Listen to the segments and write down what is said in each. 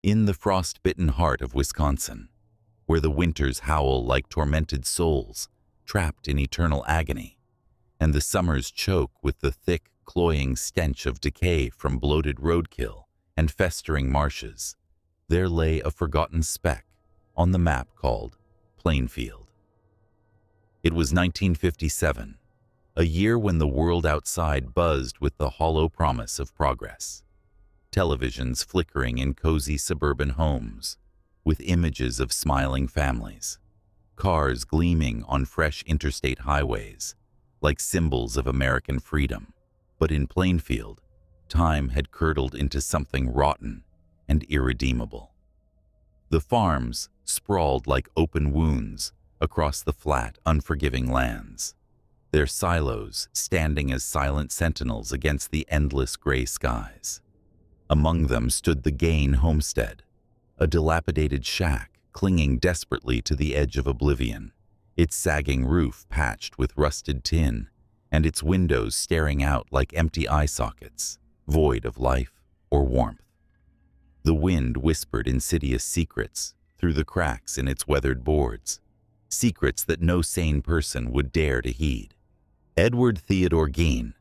In the frost-bitten heart of Wisconsin, where the winters howl like tormented souls trapped in eternal agony, and the summers choke with the thick, cloying stench of decay from bloated roadkill and festering marshes, there lay a forgotten speck on the map called Plainfield. It was 1957, a year when the world outside buzzed with the hollow promise of progress. Televisions flickering in cozy suburban homes, with images of smiling families, cars gleaming on fresh interstate highways, like symbols of American freedom. But in Plainfield, time had curdled into something rotten and irredeemable. The farms sprawled like open wounds across the flat, unforgiving lands, their silos standing as silent sentinels against the endless gray skies. Among them stood the Gein homestead, a dilapidated shack clinging desperately to the edge of oblivion, its sagging roof patched with rusted tin, and its windows staring out like empty eye sockets, void of life or warmth. The wind whispered insidious secrets through the cracks in its weathered boards, secrets that no sane person would dare to heed. Edward Theodore Gein,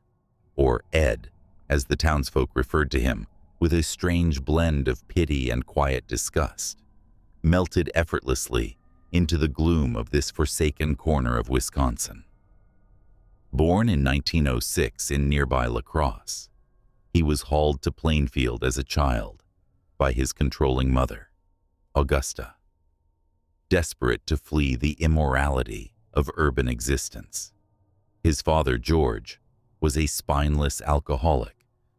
or Ed, as the townsfolk referred to him, with a strange blend of pity and quiet disgust, melted effortlessly into the gloom of this forsaken corner of Wisconsin. Born in 1906 in nearby La Crosse, he was hauled to Plainfield as a child by his controlling mother, Augusta. Desperate to flee the immorality of urban existence, his father, George, was a spineless alcoholic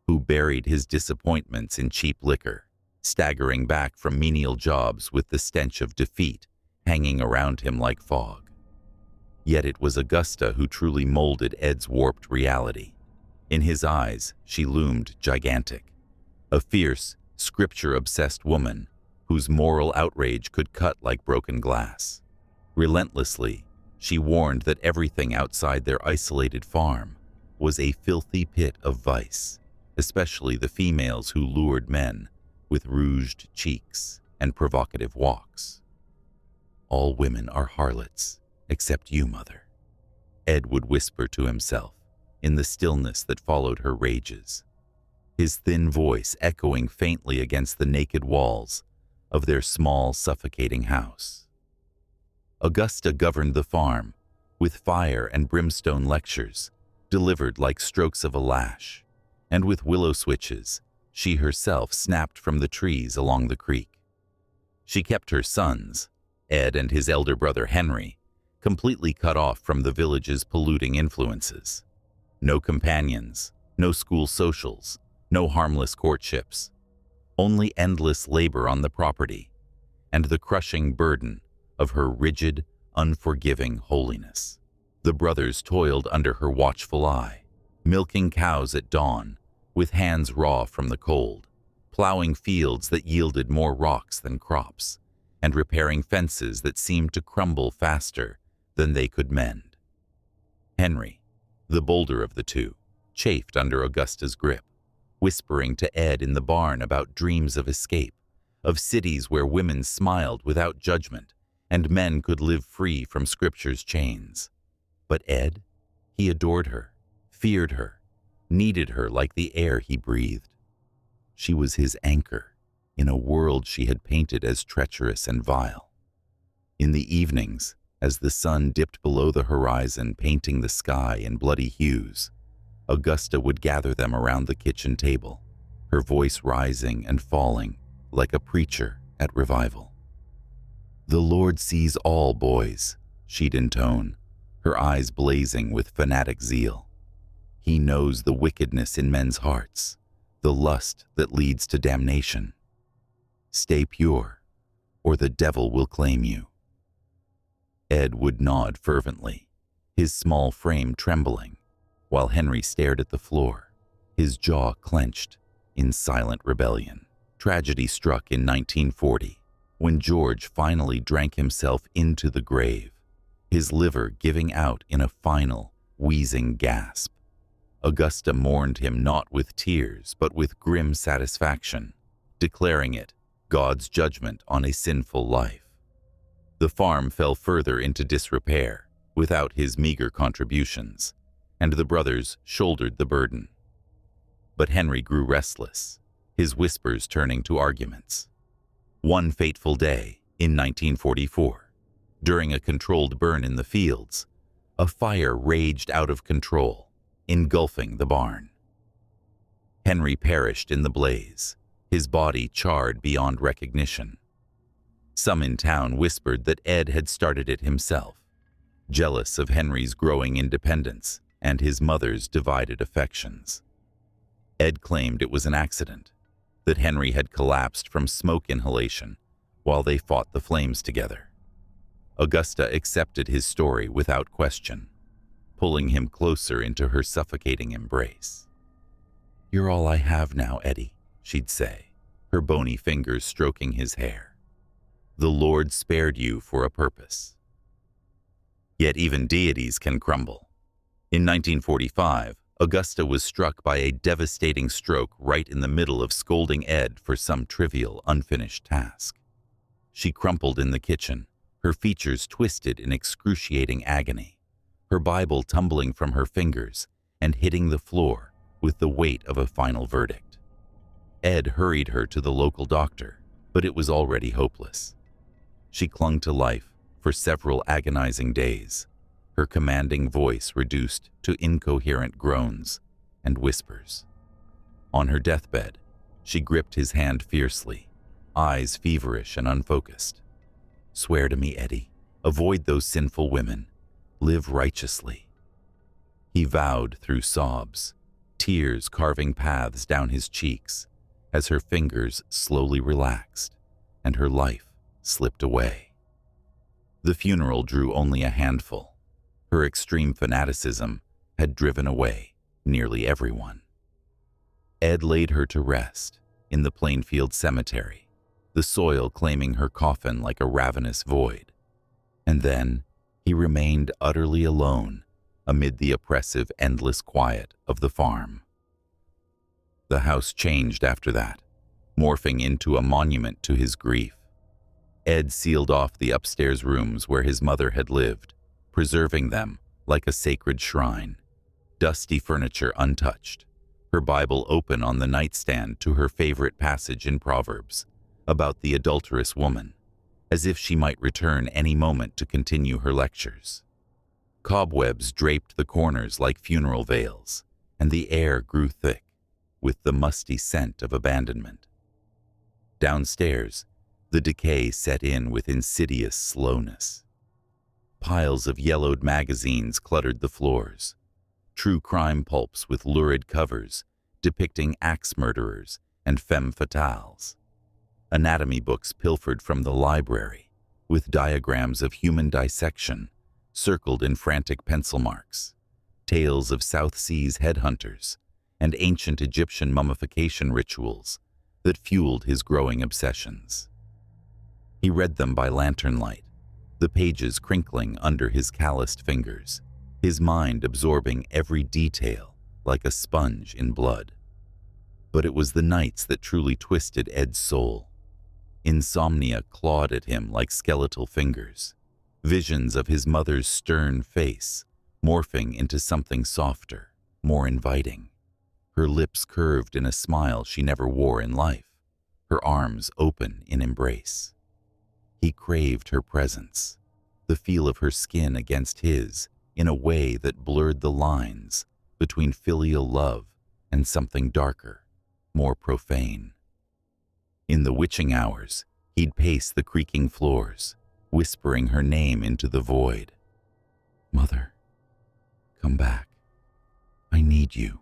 who buried his disappointments in cheap liquor, staggering back from menial jobs with the stench of defeat hanging around him like fog. Yet it was Augusta who truly molded Ed's warped reality. In his eyes, she loomed gigantic, a fierce, scripture-obsessed woman whose moral outrage could cut like broken glass. Relentlessly, she warned that everything outside their isolated farm was a filthy pit of vice, especially the females who lured men with rouged cheeks and provocative walks. "All women are harlots, except you, Mother," Ed would whisper to himself in the stillness that followed her rages, his thin voice echoing faintly against the naked walls of their small, suffocating house. Augusta governed the farm with fire and brimstone lectures delivered like strokes of a lash, and with willow switches she herself snapped from the trees along the creek. She kept her sons, Ed and his elder brother Henry, completely cut off from the village's polluting influences. No companions, no school socials, no harmless courtships, only endless labor on the property and the crushing burden of her rigid, unforgiving holiness. The brothers toiled under her watchful eye, milking cows at dawn with hands raw from the cold, plowing fields that yielded more rocks than crops, and repairing fences that seemed to crumble faster than they could mend. Henry, the bolder of the two, chafed under Augusta's grip, whispering to Ed in the barn about dreams of escape, of cities where women smiled without judgment and men could live free from Scripture's chains. But Ed, he adored her, feared her, needed her like the air he breathed. She was his anchor in a world she had painted as treacherous and vile. In the evenings, as the sun dipped below the horizon, painting the sky in bloody hues, Augusta would gather them around the kitchen table, her voice rising and falling like a preacher at revival. "The Lord sees all, boys," she'd intone, her eyes blazing with fanatic zeal. "He knows the wickedness in men's hearts, the lust that leads to damnation. Stay pure, or the devil will claim you." Ed would nod fervently, his small frame trembling, while Henry stared at the floor, his jaw clenched in silent rebellion. Tragedy struck in 1940, when George finally drank himself into the grave, his liver giving out in a final, wheezing gasp. Augusta mourned him not with tears, but with grim satisfaction, declaring it God's judgment on a sinful life. The farm fell further into disrepair without his meager contributions, and the brothers shouldered the burden. But Henry grew restless, his whispers turning to arguments. One fateful day in 1944, during a controlled burn in the fields, a fire raged out of control, engulfing the barn. Henry perished in the blaze, his body charred beyond recognition. Some in town whispered that Ed had started it himself, jealous of Henry's growing independence and his mother's divided affections. Ed claimed it was an accident, that Henry had collapsed from smoke inhalation while they fought the flames together. Augusta accepted his story without question, pulling him closer into her suffocating embrace. "You're all I have now, Eddie," she'd say, her bony fingers stroking his hair. "The Lord spared you for a purpose." Yet even deities can crumble. In 1945, Augusta was struck by a devastating stroke right in the middle of scolding Ed for some trivial, unfinished task. She crumpled in the kitchen, her features twisted in excruciating agony, her Bible tumbling from her fingers and hitting the floor with the weight of a final verdict. Ed hurried her to the local doctor, but it was already hopeless. She clung to life for several agonizing days, her commanding voice reduced to incoherent groans and whispers. On her deathbed, she gripped his hand fiercely, eyes feverish and unfocused. "Swear to me, Eddie. Avoid those sinful women. Live righteously." He vowed through sobs, tears carving paths down his cheeks as her fingers slowly relaxed and her life slipped away. The funeral drew only a handful. Her extreme fanaticism had driven away nearly everyone. Ed laid her to rest in the Plainfield Cemetery, the soil claiming her coffin like a ravenous void. And then he remained utterly alone amid the oppressive, endless quiet of the farm. The house changed after that, morphing into a monument to his grief. Ed sealed off the upstairs rooms where his mother had lived, preserving them like a sacred shrine, dusty furniture untouched, her Bible open on the nightstand to her favorite passage in Proverbs about the adulterous woman, as if she might return any moment to continue her lectures. Cobwebs draped the corners like funeral veils, and the air grew thick with the musty scent of abandonment. Downstairs, the decay set in with insidious slowness. Piles of yellowed magazines cluttered the floors, true crime pulps with lurid covers depicting axe murderers and femme fatales. Anatomy books pilfered from the library, with diagrams of human dissection circled in frantic pencil marks, tales of South Seas headhunters, and ancient Egyptian mummification rituals that fueled his growing obsessions. He read them by lantern light, the pages crinkling under his calloused fingers, his mind absorbing every detail like a sponge in blood. But it was the nights that truly twisted Ed's soul. Insomnia clawed at him like skeletal fingers, visions of his mother's stern face morphing into something softer, more inviting. Her lips curved in a smile she never wore in life, her arms open in embrace. He craved her presence, the feel of her skin against his in a way that blurred the lines between filial love and something darker, more profane. In the witching hours, he'd pace the creaking floors, whispering her name into the void. "Mother, come back. I need you."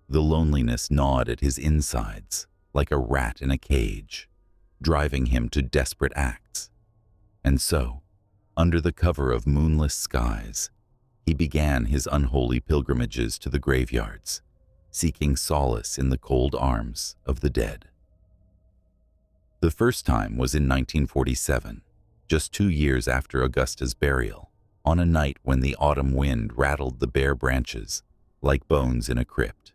The loneliness gnawed at his insides like a rat in a cage, driving him to desperate acts. And so, under the cover of moonless skies, he began his unholy pilgrimages to the graveyards, seeking solace in the cold arms of the dead. The first time was in 1947, just 2 years after Augusta's burial, on a night when the autumn wind rattled the bare branches like bones in a crypt.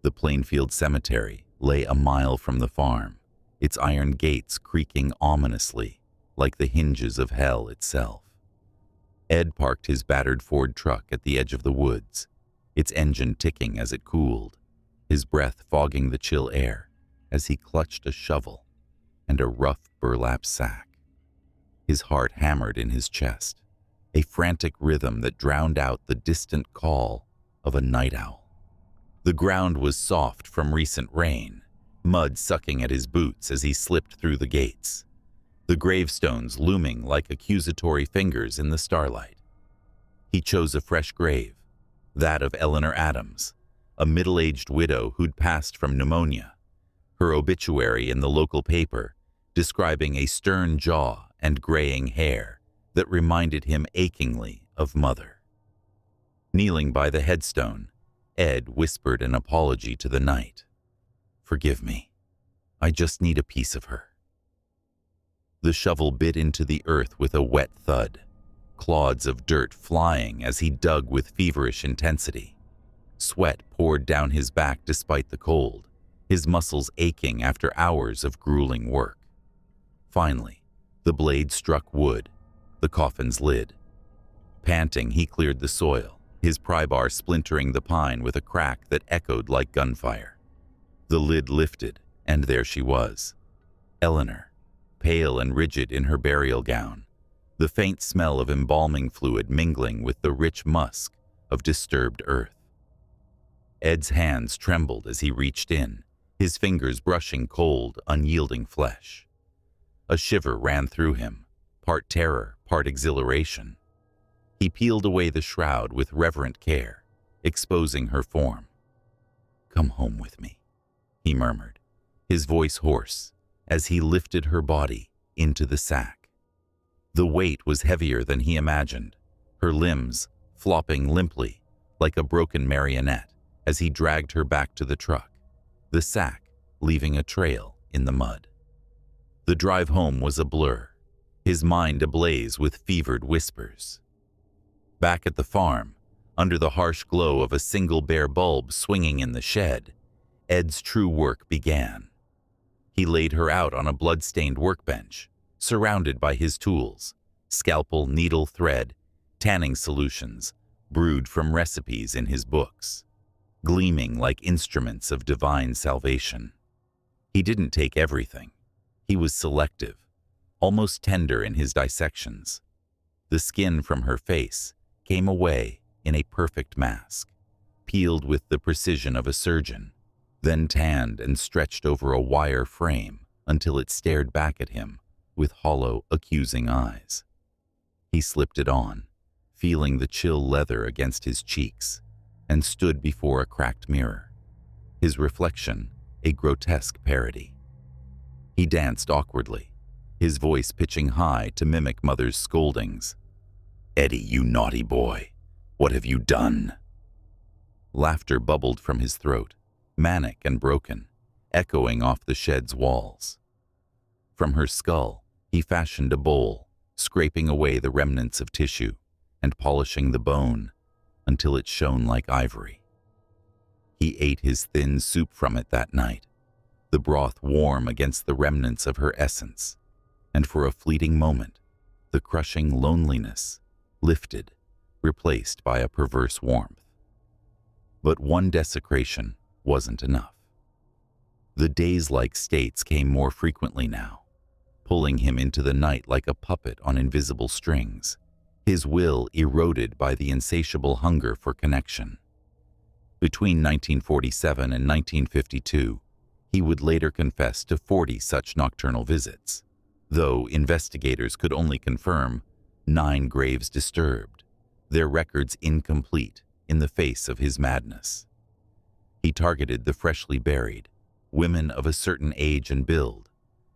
The Plainfield Cemetery lay a mile from the farm, its iron gates creaking ominously like the hinges of hell itself. Ed parked his battered Ford truck at the edge of the woods, its engine ticking as it cooled, his breath fogging the chill air as he clutched a shovel and a rough burlap sack. His heart hammered in his chest, a frantic rhythm that drowned out the distant call of a night owl. The ground was soft from recent rain, mud sucking at his boots as he slipped through the gates, the gravestones looming like accusatory fingers in the starlight. He chose a fresh grave, that of Eleanor Adams, a middle-aged widow who'd passed from pneumonia, her obituary in the local paper describing a stern jaw and graying hair that reminded him achingly of Mother. Kneeling by the headstone, Ed whispered an apology to the night. "Forgive me. I just need a piece of her." The shovel bit into the earth with a wet thud, clods of dirt flying as he dug with feverish intensity. Sweat poured down his back despite the cold, his muscles aching after hours of grueling work. Finally, the blade struck wood, the coffin's lid. Panting, he cleared the soil, his pry bar splintering the pine with a crack that echoed like gunfire. The lid lifted, and there she was, Eleanor, pale and rigid in her burial gown, the faint smell of embalming fluid mingling with the rich musk of disturbed earth. Ed's hands trembled as he reached in, his fingers brushing cold, unyielding flesh. A shiver ran through him, part terror, part exhilaration. He peeled away the shroud with reverent care, exposing her form. "Come home with me," he murmured, his voice hoarse, as he lifted her body into the sack. The weight was heavier than he imagined, her limbs flopping limply like a broken marionette as he dragged her back to the truck, the sack leaving a trail in the mud. The drive home was a blur, his mind ablaze with fevered whispers. Back at the farm, under the harsh glow of a single bare bulb swinging in the shed, Ed's true work began. He laid her out on a blood-stained workbench, surrounded by his tools, scalpel, needle, thread, tanning solutions, brewed from recipes in his books, gleaming like instruments of divine salvation. He didn't take everything. He was selective, almost tender in his dissections. The skin from her face came away in a perfect mask, peeled with the precision of a surgeon, then tanned and stretched over a wire frame until it stared back at him with hollow, accusing eyes. He slipped it on, feeling the chill leather against his cheeks, and stood before a cracked mirror, his reflection a grotesque parody. He danced awkwardly, his voice pitching high to mimic Mother's scoldings. "Eddie, you naughty boy, what have you done?" Laughter bubbled from his throat, manic and broken, echoing off the shed's walls. From her skull, he fashioned a bowl, scraping away the remnants of tissue and polishing the bone until it shone like ivory. He ate his thin soup from it that night, the broth warm against the remnants of her essence, and for a fleeting moment, the crushing loneliness lifted, replaced by a perverse warmth. But one desecration wasn't enough. The daze-like states came more frequently now, pulling him into the night like a puppet on invisible strings, his will eroded by the insatiable hunger for connection. Between 1947 and 1952, he would later confess to 40 such nocturnal visits, though investigators could only confirm 9 graves disturbed, their records incomplete in the face of his madness. He targeted the freshly buried, women of a certain age and build,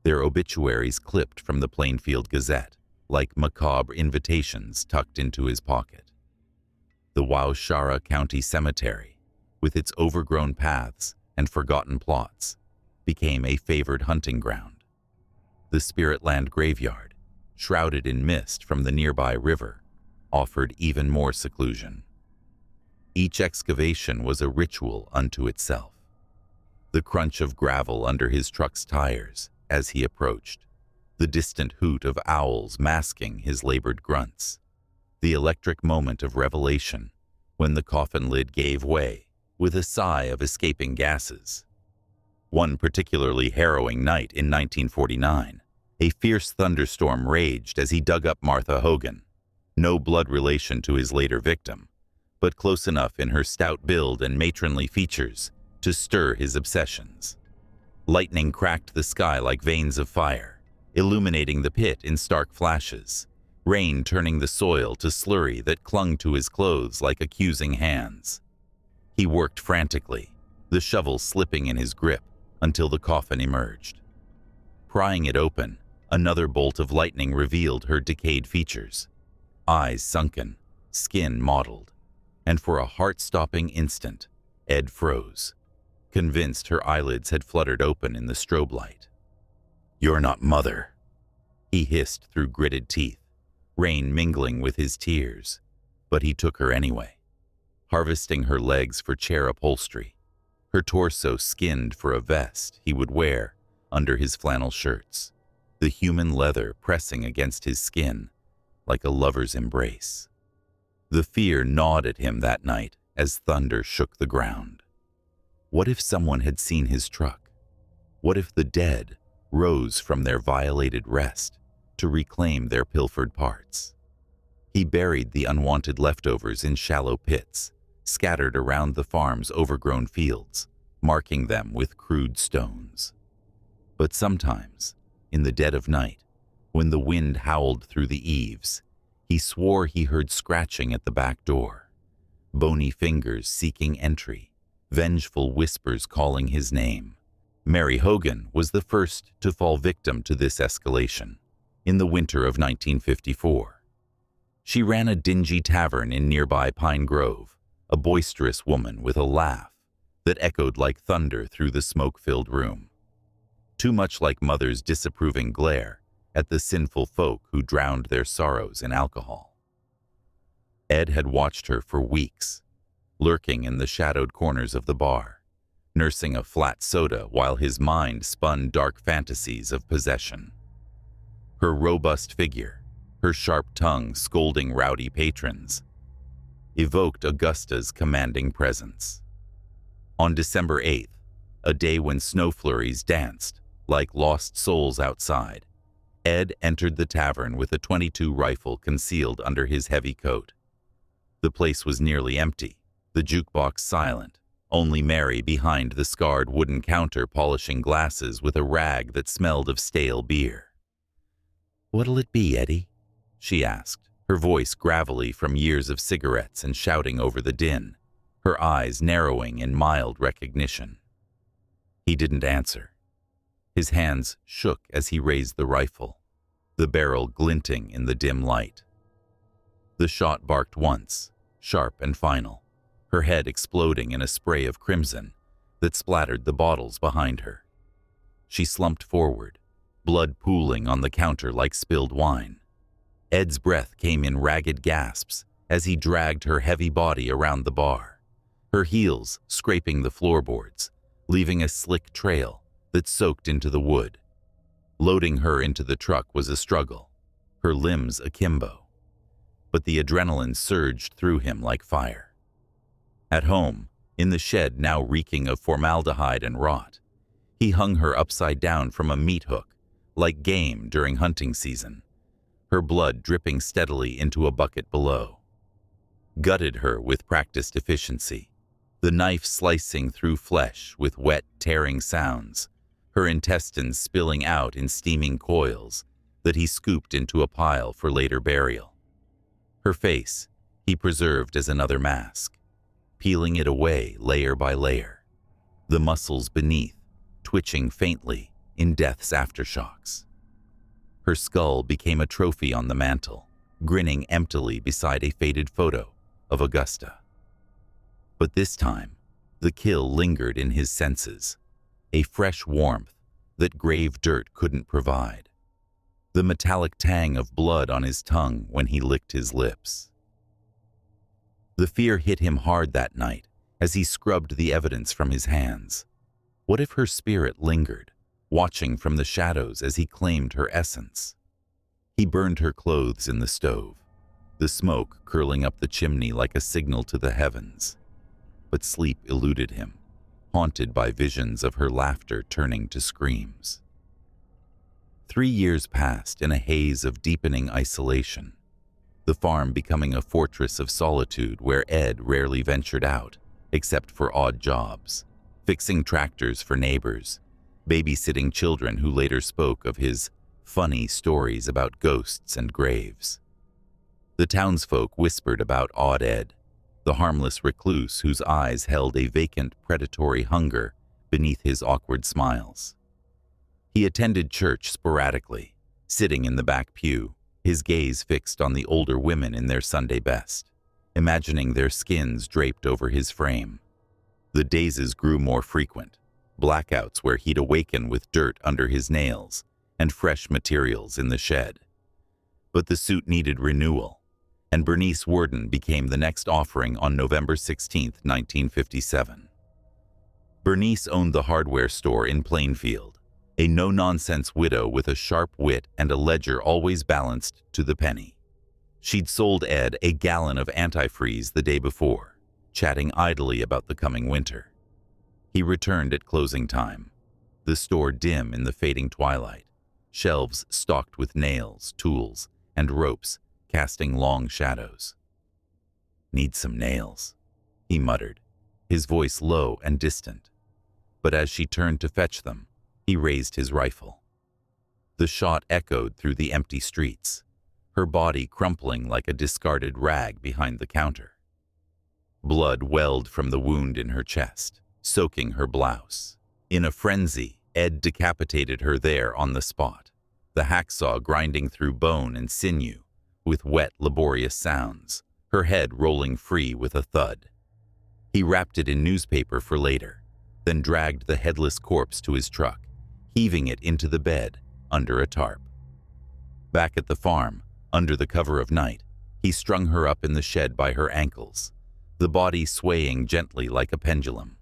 their obituaries clipped from the Plainfield Gazette, like macabre invitations tucked into his pocket. The Waushara County Cemetery, with its overgrown paths and forgotten plots, became a favored hunting ground. The Spiritland graveyard, shrouded in mist from the nearby river, offered even more seclusion. Each excavation was a ritual unto itself. The crunch of gravel under his truck's tires, as he approached, the distant hoot of owls masking his labored grunts, the electric moment of revelation when the coffin lid gave way with a sigh of escaping gases. One particularly harrowing night in 1949, a fierce thunderstorm raged as he dug up Martha Hogan, no blood relation to his later victim, but close enough in her stout build and matronly features to stir his obsessions. Lightning cracked the sky like veins of fire, illuminating the pit in stark flashes, rain turning the soil to slurry that clung to his clothes like accusing hands. He worked frantically, the shovel slipping in his grip until the coffin emerged. Prying it open, another bolt of lightning revealed her decayed features, eyes sunken, skin mottled, and for a heart-stopping instant, Ed froze, convinced her eyelids had fluttered open in the strobe light. "You're not Mother," he hissed through gritted teeth, rain mingling with his tears, but he took her anyway, harvesting her legs for chair upholstery, her torso skinned for a vest he would wear under his flannel shirts, the human leather pressing against his skin like a lover's embrace. The fear gnawed at him that night as thunder shook the ground. What if someone had seen his truck? What if the dead rose from their violated rest to reclaim their pilfered parts? He buried the unwanted leftovers in shallow pits, scattered around the farm's overgrown fields, marking them with crude stones. But sometimes, in the dead of night, when the wind howled through the eaves, he swore he heard scratching at the back door, bony fingers seeking entry, vengeful whispers calling his name. Mary Hogan was the first to fall victim to this escalation in the winter of 1954. She ran a dingy tavern in nearby Pine Grove, a boisterous woman with a laugh that echoed like thunder through the smoke-filled room. Too much like Mother's disapproving glare at the sinful folk who drowned their sorrows in alcohol. Ed had watched her for weeks, lurking in the shadowed corners of the bar, nursing a flat soda while his mind spun dark fantasies of possession. Her robust figure, her sharp tongue scolding rowdy patrons, evoked Augusta's commanding presence. On December 8th, a day when snow flurries danced like lost souls outside, Ed entered the tavern with a .22 rifle concealed under his heavy coat. The place was nearly empty, the jukebox silent, only Mary behind the scarred wooden counter polishing glasses with a rag that smelled of stale beer. "What'll it be, Eddie?" she asked, her voice gravelly from years of cigarettes and shouting over the din, her eyes narrowing in mild recognition. He didn't answer. His hands shook as he raised the rifle, the barrel glinting in the dim light. The shot barked once, sharp and final, her head exploding in a spray of crimson that splattered the bottles behind her. She slumped forward, blood pooling on the counter like spilled wine. Ed's breath came in ragged gasps as he dragged her heavy body around the bar, her heels scraping the floorboards, leaving a slick trail that soaked into the wood. Loading her into the truck was a struggle, her limbs akimbo, but the adrenaline surged through him like fire. At home, in the shed now reeking of formaldehyde and rot, he hung her upside down from a meat hook, like game during hunting season, her blood dripping steadily into a bucket below. Gutted her with practiced efficiency, the knife slicing through flesh with wet, tearing sounds, her intestines spilling out in steaming coils that he scooped into a pile for later burial. Her face he preserved as another mask, peeling it away layer by layer, the muscles beneath twitching faintly in death's aftershocks. Her skull became a trophy on the mantel, grinning emptily beside a faded photo of Augusta. But this time, the kill lingered in his senses, a fresh warmth that grave dirt couldn't provide, the metallic tang of blood on his tongue when he licked his lips. The fear hit him hard that night as he scrubbed the evidence from his hands. What if her spirit lingered, watching from the shadows as he claimed her essence. He burned her clothes in the stove, the smoke curling up the chimney like a signal to the heavens. But sleep eluded him, haunted by visions of her laughter turning to screams. 3 years passed in a haze of deepening isolation, the farm becoming a fortress of solitude where Ed rarely ventured out, except for odd jobs, fixing tractors for neighbors, babysitting children who later spoke of his funny stories about ghosts and graves. The townsfolk whispered about odd Ed, the harmless recluse whose eyes held a vacant predatory hunger beneath his awkward smiles. He attended church sporadically, sitting in the back pew, his gaze fixed on the older women in their Sunday best, imagining their skins draped over his frame. The dazes grew more frequent, blackouts where he'd awaken with dirt under his nails and fresh materials in the shed. But the suit needed renewal, and Bernice Worden became the next offering on November 16, 1957. Bernice owned the hardware store in Plainfield, a no-nonsense widow with a sharp wit and a ledger always balanced to the penny. She'd sold Ed a gallon of antifreeze the day before, chatting idly about the coming winter. He returned at closing time, the store dim in the fading twilight, shelves stocked with nails, tools, and ropes casting long shadows. "Need some nails," he muttered, his voice low and distant. But as she turned to fetch them, he raised his rifle. The shot echoed through the empty streets, her body crumpling like a discarded rag behind the counter. Blood welled from the wound in her chest, soaking her blouse. In a frenzy, Ed decapitated her there on the spot, the hacksaw grinding through bone and sinew with wet, laborious sounds, her head rolling free with a thud. He wrapped it in newspaper for later, then dragged the headless corpse to his truck, heaving it into the bed under a tarp. Back at the farm, under the cover of night, he strung her up in the shed by her ankles, the body swaying gently like a pendulum.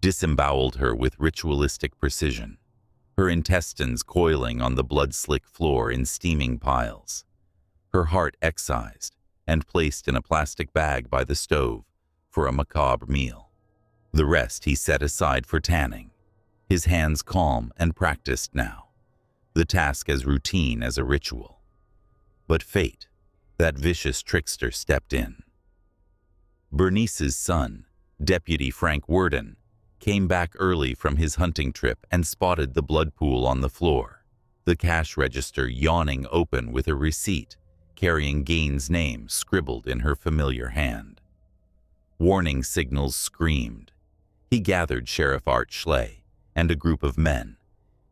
Disemboweled her with ritualistic precision, her intestines coiling on the blood-slick floor in steaming piles, her heart excised and placed in a plastic bag by the stove for a macabre meal. The rest he set aside for tanning, his hands calm and practiced now, the task as routine as a ritual. But fate, that vicious trickster, stepped in. Bernice's son, Deputy Frank Worden, came back early from his hunting trip and spotted the blood pool on the floor, the cash register yawning open with a receipt carrying Gein's name scribbled in her familiar hand. Warning signals screamed. He gathered Sheriff Art Schley and a group of men,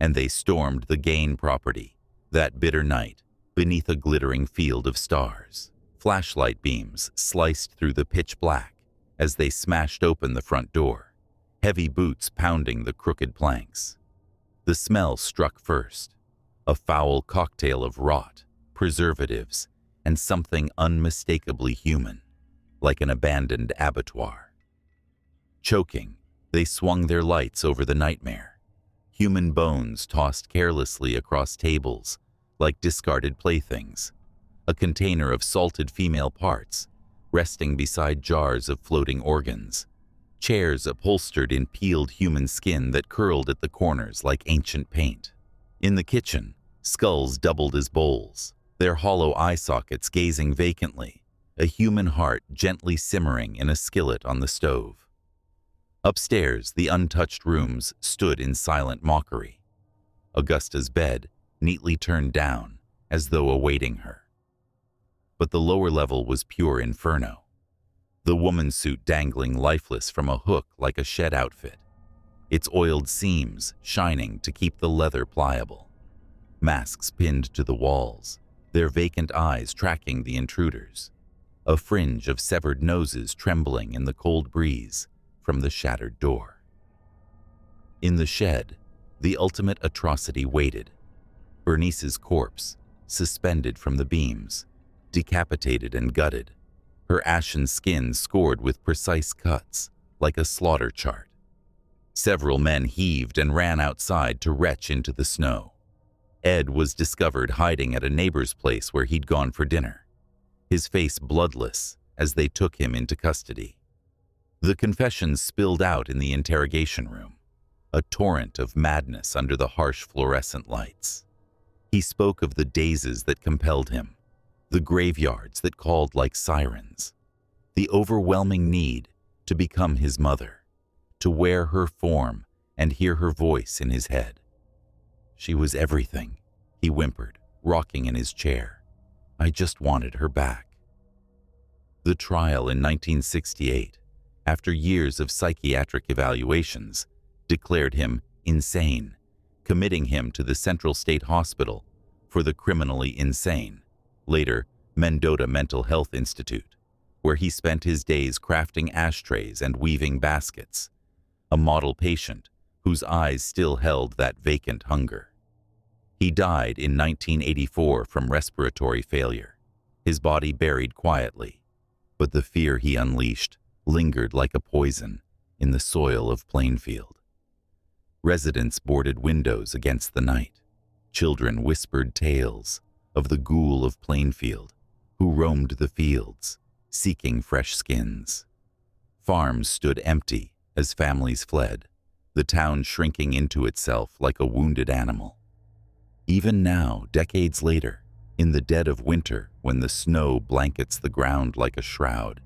and they stormed the Gein property that bitter night beneath a glittering field of stars. Flashlight beams sliced through the pitch black as they smashed open the front door, heavy boots pounding the crooked planks. The smell struck first, a foul cocktail of rot, preservatives, and something unmistakably human, like an abandoned abattoir. Choking, they swung their lights over the nightmare, human bones tossed carelessly across tables like discarded playthings, a container of salted female parts resting beside jars of floating organs, chairs upholstered in peeled human skin that curled at the corners like ancient paint. In the kitchen, skulls doubled as bowls, their hollow eye sockets gazing vacantly, a human heart gently simmering in a skillet on the stove. Upstairs, the untouched rooms stood in silent mockery, Augusta's bed neatly turned down as though awaiting her. But the lower level was pure inferno, the woman's suit dangling lifeless from a hook like a shed outfit, its oiled seams shining to keep the leather pliable, masks pinned to the walls, their vacant eyes tracking the intruders, a fringe of severed noses trembling in the cold breeze from the shattered door. In the shed, the ultimate atrocity waited, Bernice's corpse, suspended from the beams, decapitated and gutted, her ashen skin scored with precise cuts like a slaughter chart. Several men heaved and ran outside to retch into the snow. Ed was discovered hiding at a neighbor's place where he'd gone for dinner, his face bloodless as they took him into custody. The confessions spilled out in the interrogation room, a torrent of madness under the harsh fluorescent lights. He spoke of the dazes that compelled him, the graveyards that called like sirens, the overwhelming need to become his mother, to wear her form and hear her voice in his head. She was everything, he whimpered, rocking in his chair. I just wanted her back. The trial in 1968, after years of psychiatric evaluations, declared him insane, committing him to the Central State Hospital for the criminally insane, later Mendota Mental Health Institute, where he spent his days crafting ashtrays and weaving baskets, a model patient whose eyes still held that vacant hunger. He died in 1984 from respiratory failure, his body buried quietly, but the fear he unleashed lingered like a poison in the soil of Plainfield. Residents boarded windows against the night. Children whispered tales of the ghoul of Plainfield who roamed the fields, seeking fresh skins. Farms stood empty as families fled, the town shrinking into itself like a wounded animal. Even now, decades later, in the dead of winter when the snow blankets the ground like a shroud,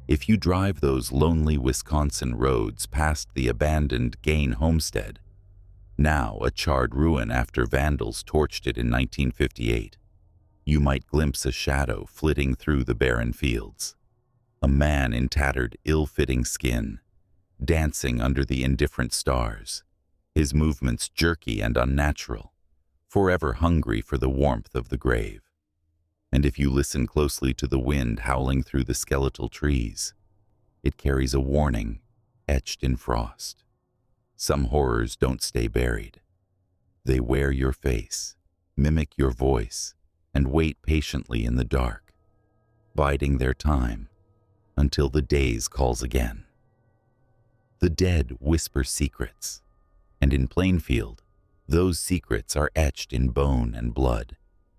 if you drive those lonely Wisconsin roads past the abandoned Gein homestead, now a charred ruin after vandals torched it in 1958, you might glimpse a shadow flitting through the barren fields. A man in tattered, ill-fitting skin, dancing under the indifferent stars, his movements jerky and unnatural, forever hungry for the warmth of the grave. And if you listen closely to the wind howling through the skeletal trees, it carries a warning etched in frost. Some horrors don't stay buried. They wear your face, mimic your voice, and wait patiently in the dark, biding their time until the days calls again. The dead whisper secrets, and in Plainfield, those secrets are etched in bone and blood,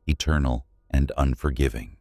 eternal and unforgiving.